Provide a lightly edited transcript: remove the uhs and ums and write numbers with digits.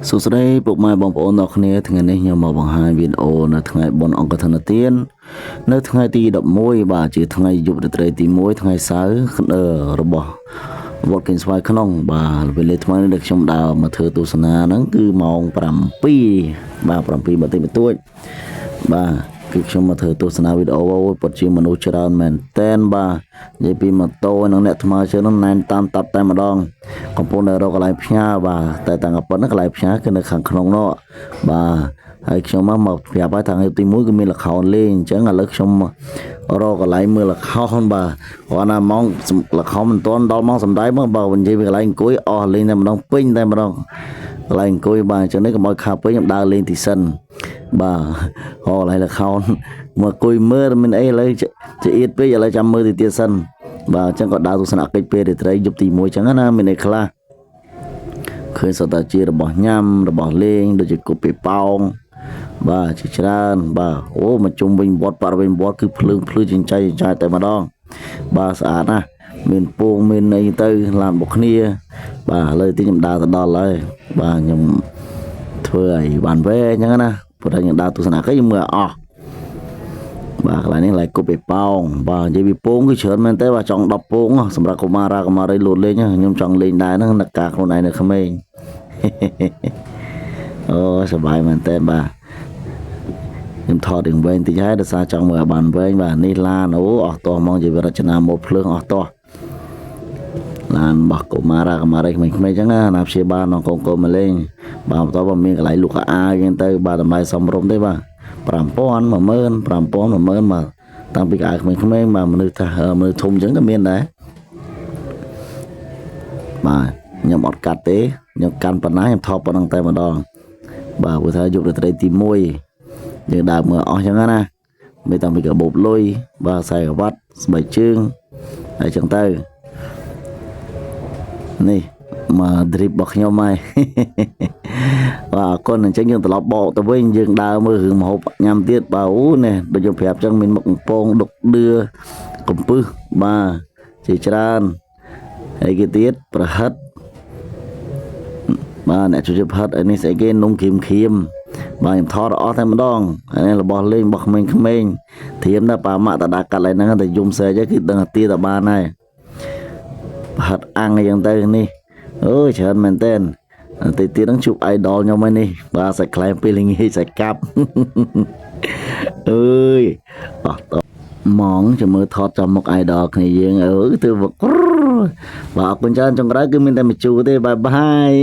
សួស្តីពុកម៉ែបងប្អូនអ្នកគ្នាថ្ងៃនេះខ្ញុំមកបង្ហាញវីដេអូនៅថ្ងៃបុណ្យអង្គធនធាននៅថ្ងៃទី11បាទជាថ្ងៃយប់រាត្រីទី1ថ្ងៃសៅរ៍របស់វត្តកេញស្វាយក្នុងបាទវេលាថ្មីនេះខ្ញុំដើរមកធ្វើទស្សនាហ្នឹងគឺម៉ោង7បាទ7បន្តិចបន្តួចបាទគឺខ្ញុំមកធ្វើទស្សនាវីដេអូពិតជាមនុស្សច្រើនមែនតែនបាទនិយាយពីម៉ូតូនិងអ្នកថ្មើរជើងហ្នឹងណែនតាមតាប់តែម្ដងកំពុងតែរកកន្លែងផ្ញើបាទតែតាំងប៉ុណ្ណឹងកន្លែងផ្ញើគឺនៅខាងក្នុងនោះបាទហើយខ្ញុំមកប្រាប់ឲ្យថ្ងៃទី1គឺមានល្ខោនលេងអញ្ចឹងឥឡូវខ្ញុំរកកន្លែងមើលល្ខោនបាទគាត់ណាម៉ោងល្ខោនមិនទាន់ដល់ម៉ោងសម្ដែងមកបើនិយាយពីកន្លែងអង្គុយអស់លេងតែម្ដងពេញតែម្ដងកន្លែងអង្គុយបាទអញ្ចឹងនេះកុំឲ្យខាប់ពេញខ្ញុំដើរលេងទីសិនបាទអូកន្លែងល្ខោនមកអង្គុយមើលមានអីឥឡូវចៀតពេកឥឡូវចាំមើលទីទៀតសិនបាទអញ្ចឹងក៏ដើរទស្សនកិច្ចពេលរាត្រីយប់ទី1អញ្ចឹងណាមានអីខ្លះឃើញសតជារបស់ញ៉ាំរបស់លេងដូចជាគប់ពីប៉ោងបាទជាច្រើនបាទអូមកជុំវិញវត្តបរិវេណវត្តគឺភ្លើងភ្លឺចិញ្ចៃតែម្ដងបាទស្អាតណាស់មានពងមានអីទៅឡានរបស់គ្នាបាទឥឡូវទីខ្ញុំដើរទៅដល់ហើយបាទខ្ញុំធ្វើឲ្យបានវែងអញ្ចឹងណាព្រោះតែខ្ញុំដើរទស្សនកិច្ចខ្ញុំមើលអស់បាទកន្លែងនេះឡៃគប់ពីប៉ោងបាទនិយាយពីពងគឺច្រើនមែនទេបាទចង់10ពងសម្រាប់កុមារាកុមារីលោតលេងខ្ញុំចង់លេងដែរហ្នឹងនឹកការខ្លួនឯងនៅក្មេងអូសប្បាយមែនទេបាទខ្ញុំថតរឿងវែងតិចហើយដោយសារចង់មើលឲ្យបានវែងបាទនេះឡានអូអស់តោះហ្មងជារចនាម៉ូដភ្លើងអស់តោះឡានរបស់កុមារាកុមារីក្មេងៗអញ្ចឹងណាព្យាបាលនងកូនមកលេងបាទបន្តមកមានកន្លែងលក់អាវអញ្ចឹងទៅបាទតម្លៃសមរម្យទេបាទ5000 10000 5000 10000បាទតាំងពីកៅក្មេងៗបាទមនុស្សថាមនុស្សធំអញ្ចឹងក៏មានដែរបាទខ្ញុំអត់កាត់ទេខ្ញុំកាន់ប៉ុណ្ណាខ្ញុំថតប៉ុណ្ណឹងតែម្ដងបាទព្រោះថាយប់រាត្រីទី1យើងដើរមើលអស់អញ្ចឹងណាមិនតាំងពីកាបូបលុយបាទខ្សែក្រវ៉ាត់ស្បែកជើងហើយអញ្ចឹងទៅនេះមក drip របស់ខ្ញុំហើយបាទអរគុណអញ្ចឹងយើងត្រឡប់បកទៅវិញយើងដើរមើលរឿងម្ហូបញ៉ាំទៀតបាទអូនេះដូចខ្ញុំប្រាប់អញ្ចឹងមានមុខកំពងដុកឌឿកំពឹសបាទជាច្រើនហើយគេទៀតប្រហិតបាទអ្នកជួយប្រហិតឯនេះស្អីគេនំគ្រីមបាទខ្ញុំថតអស់តែម្ដងហើយនេះរបស់លេងរបស់ក្មេងៗធៀមដល់ប៉ាម៉ាក់តដាកាត់ឡើងហ្នឹងតែយំសេចគឺដឹងតែទីតបានហើយប្រហិតអាំងអីយ៉ាងទៅនេះអូយច្រើនមែនតើទីទៀតហ្នឹងជួប idol ខ្ញុំហើយនេះបាទសាច់ខ្លែងពេលល្ងាចសាច់កាប់អើយអស់តម៉ងចាំមើលថតចាំមុខ idol គ្នាយើងអើទៅបាទអរគុណច្រើនចុងក្រោយគឺមានតែមជូរទេបាយបាយ